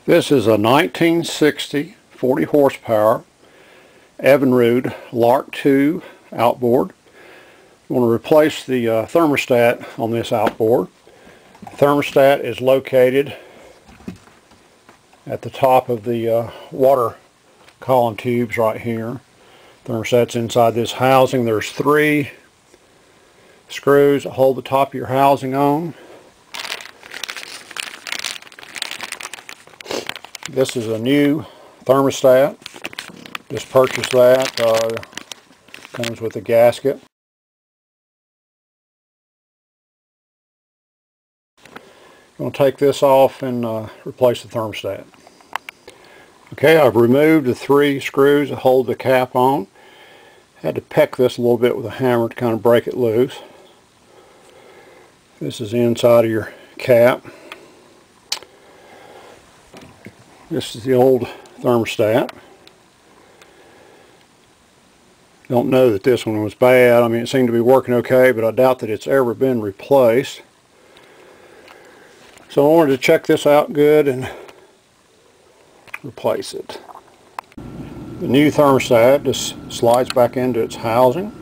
This is a 1960 40 horsepower Evinrude Lark II Outboard. You want to replace the thermostat on this outboard. The thermostat is located at the top of the water column tubes right here. Thermostat's inside this housing. There's 3 screws that hold the top of your housing on. This is a new thermostat. Just purchased that. Comes with a gasket. I'm going to take this off and replace the thermostat. Okay, I've removed the 3 screws that hold the cap on. Had to peck this a little bit with a hammer to kind of break it loose. This is the inside of your cap. This is the old thermostat. Don't know that this one was bad. I mean, it seemed to be working okay, but I doubt that it's ever been replaced. So I wanted to check this out good and replace it. The new thermostat just slides back into its housing.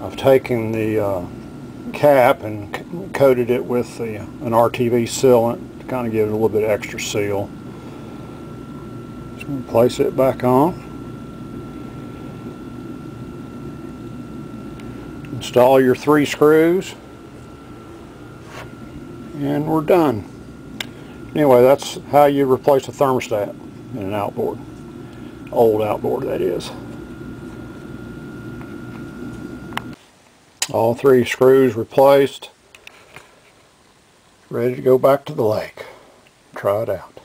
I've taken the cap and coated it with an RTV sealant to kind of give it a little bit of extra seal. Just going to place it back on. Install your 3 screws and we're done. Anyway, that's how you replace a thermostat in an outboard. Old outboard, that is. All 3 screws replaced. Ready to go back to the lake. Try it out.